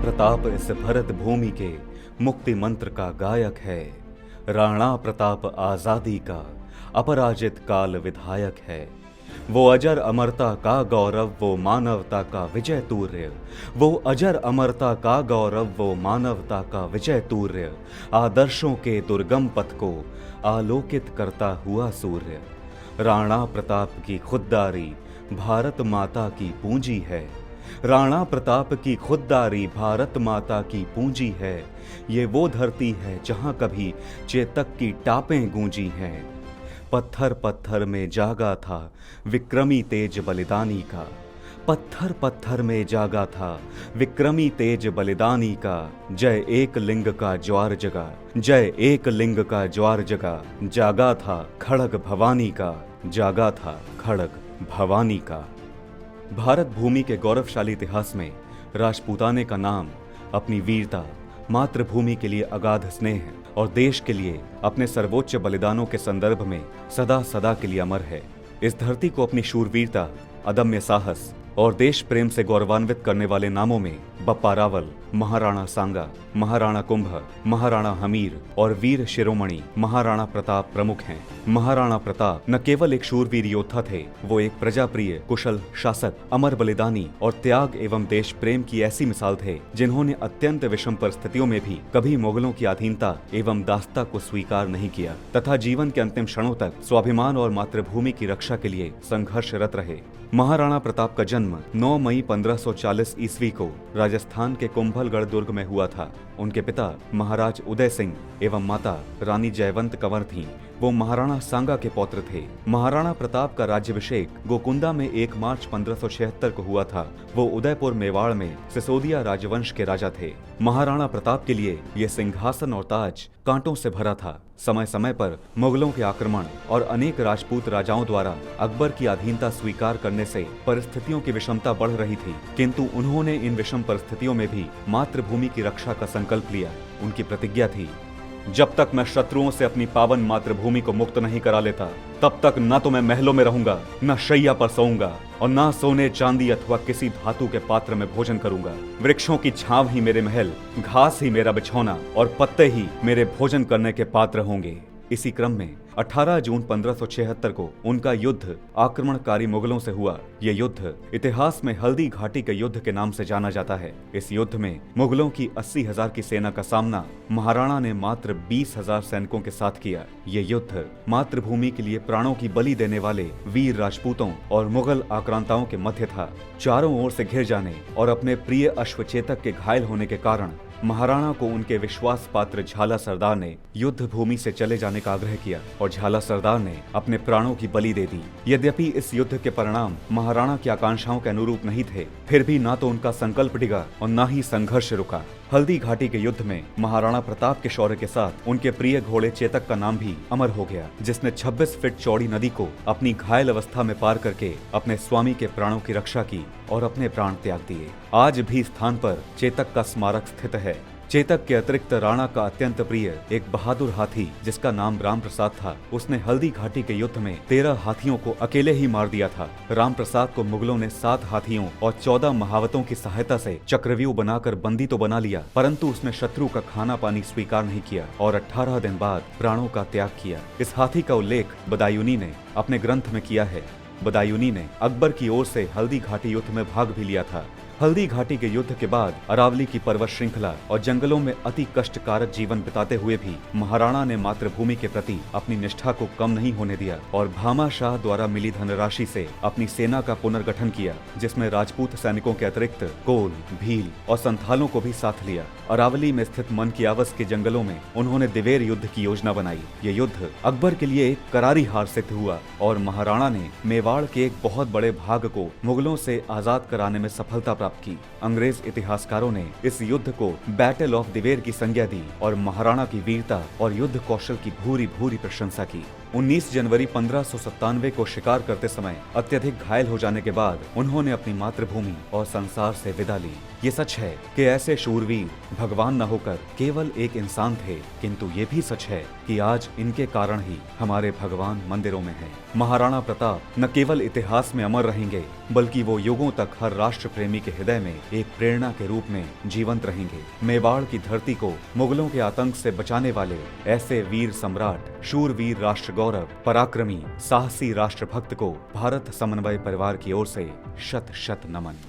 प्रताप इस भरत भूमि के मुक्ति मंत्र का गायक है। राणा प्रताप आजादी का अपराजित काल विधायक है। वो अजर अमरता का गौरव, वो मानवता का विजय तूर्य। वो अजर अमरता का गौरव, वो मानवता का विजय तूर्य। आदर्शों के दुर्गम पथ को आलोकित करता हुआ सूर्य। राणा प्रताप की खुददारी भारत माता की पूंजी है। राणा प्रताप की खुददारी भारत माता की पूंजी है। ये वो धरती है जहां कभी चेतक की टापें गूंजी हैं। पत्थर पत्थर में जागा था विक्रमी तेज बलिदानी का। पत्थर पत्थर में जागा था विक्रमी तेज बलिदानी का। जय एक लिंग का ज्वार जगा, जय एक लिंग का ज्वार जगा। जागा था खड़ग भवानी का, जागा था खड़ग भवानी का। भारत भूमि के गौरवशाली इतिहास में राजपूताने का नाम अपनी वीरता, मातृभूमि के लिए अगाध स्नेह और देश के लिए अपने सर्वोच्च बलिदानों के संदर्भ में सदा सदा के लिए अमर है। इस धरती को अपनी शूरवीरता, अदम्य साहस और देश प्रेम से गौरवान्वित करने वाले नामों में बप्पा रावल, महाराणा सांगा, महाराणा कुंभ, महाराणा हमीर और वीर शिरोमणि महाराणा प्रताप प्रमुख हैं। महाराणा प्रताप न केवल एक शूरवीर योद्धा थे, वो एक प्रजाप्रिय, कुशल शासक, अमर बलिदानी और त्याग एवं देश प्रेम की ऐसी मिसाल थे जिन्होंने अत्यंत विषम परिस्थितियों में भी कभी मुगलों की अधीनता एवं दासता को स्वीकार नहीं किया तथा जीवन के अंतिम क्षणों तक स्वाभिमान और मातृभूमि की रक्षा के लिए संघर्षरत रहे। महाराणा प्रताप का जन्म 9 मई 1540 ईस्वी को राजस्थान के कुंभलगढ़ दुर्ग में हुआ था। उनके पिता महाराज उदय सिंह एवं माता रानी जयवंत कंवर थीं। वो महाराणा सांगा के पौत्र थे। महाराणा प्रताप का राज्याभिषेक गोकुंदा में 1 मार्च 1576 को हुआ था। वो उदयपुर मेवाड़ में सिसोदिया राजवंश के राजा थे। महाराणा प्रताप के लिए ये सिंहासन और ताज कांटों से भरा था। समय समय पर मुगलों के आक्रमण और अनेक राजपूत राजाओं द्वारा अकबर की अधीनता स्वीकार करने से परिस्थितियों की विषमता बढ़ रही थी, किंतु उन्होंने इन विषम परिस्थितियों में भी मातृभूमि की रक्षा का संकल्प लिया। उनकी प्रतिज्ञा थी, जब तक मैं शत्रुओं से अपनी पावन मातृभूमि को मुक्त नहीं करा लेता, तब तक न तो मैं महलों में रहूंगा, न शैया पर सोऊंगा और न सोने चांदी अथवा किसी धातु के पात्र में भोजन करूंगा। वृक्षों की छांव ही मेरे महल, घास ही मेरा बिछौना और पत्ते ही मेरे भोजन करने के पात्र होंगे। इसी क्रम में 18 जून 1576 को उनका युद्ध आक्रमणकारी मुगलों से हुआ। ये युद्ध इतिहास में हल्दी घाटी के युद्ध के नाम से जाना जाता है। इस युद्ध में मुगलों की 80,000 की सेना का सामना महाराणा ने मात्र 20,000 सैनिकों के साथ किया। ये युद्ध मातृभूमि के लिए प्राणों की बलि देने वाले वीर राजपूतों और मुगल आक्रांताओं के मध्य था। चारों ओर से घिर जाने और अपने प्रिय अश्वचेतक के घायल होने के कारण महाराणा को उनके विश्वास पात्र झाला सरदार ने युद्ध भूमि से चले जाने का आग्रह किया और झाला सरदार ने अपने प्राणों की बलि दे दी। यद्यपि इस युद्ध के परिणाम महाराणा की आकांक्षाओं के अनुरूप नहीं थे, फिर भी ना तो उनका संकल्प डिगा और ना ही संघर्ष रुका। हल्दी घाटी के युद्ध में महाराणा प्रताप के शौर्य के साथ उनके प्रिय घोड़े चेतक का नाम भी अमर हो गया, जिसने 26 फीट चौड़ी नदी को अपनी घायल अवस्था में पार करके अपने स्वामी के प्राणों की रक्षा की और अपने प्राण त्याग दिए। आज भी स्थान पर चेतक का स्मारक स्थित है। चेतक के अतिरिक्त राणा का अत्यंत प्रिय एक बहादुर हाथी जिसका नाम राम प्रसाद था, उसने हल्दी घाटी के युद्ध में 13 हाथियों को अकेले ही मार दिया था। राम प्रसाद को मुगलों ने 7 हाथियों और 14 महावतों की सहायता से चक्रव्यूह बनाकर बंदी तो बना लिया, परंतु उसने शत्रु का खाना पानी स्वीकार नहीं किया और 18 दिन बाद प्राणों का त्याग किया। इस हाथी का उल्लेख बदायूनी ने अपने ग्रंथ में किया है। बदायूनी ने अकबर की ओर से हल्दी घाटी युद्ध में भाग भी लिया था। हल्दी घाटी के युद्ध के बाद अरावली की पर्वत श्रृंखला और जंगलों में अति कष्टकारक जीवन बिताते हुए भी महाराणा ने मातृभूमि के प्रति अपनी निष्ठा को कम नहीं होने दिया और भामा शाह द्वारा मिली धनराशि से अपनी सेना का पुनर्गठन किया, जिसमें राजपूत सैनिकों के अतिरिक्त कोल, भील और संथालों को भी साथ लिया। अरावली में स्थित मनकियावस के जंगलों में उन्होंने दिवेर युद्ध की योजना बनाई। ये युद्ध अकबर के लिए एक करारी हार सिद्ध हुआ और महाराणा ने मेवाड़ के एक बहुत बड़े भाग को मुगलों से आजाद कराने में सफलता प्राप्त की। अंग्रेज इतिहासकारों ने इस युद्ध को बैटल ऑफ दिवेर की संज्ञा दी और महाराणा की वीरता और युद्ध कौशल की भूरी भूरी प्रशंसा की। 19 जनवरी 1597 को शिकार करते समय अत्यधिक घायल हो जाने के बाद उन्होंने अपनी मातृभूमि और संसार से विदा ली। ये सच है कि ऐसे शूरवीर भगवान न होकर केवल एक इंसान थे, किंतु ये भी सच है कि आज इनके कारण ही हमारे भगवान मंदिरों में हैं। महाराणा प्रताप न केवल इतिहास में अमर रहेंगे, बल्कि वो युगों तक हर राष्ट्र प्रेमी के हृदय में एक प्रेरणा के रूप में जीवंत रहेंगे। मेवाड़ की धरती को मुगलों के आतंक से बचाने वाले ऐसे वीर सम्राट, शूरवीर राष्ट्र गौरव, पराक्रमी साहसी राष्ट्रभक्त को भारत समन्वय परिवार की ओर से शत शत नमन।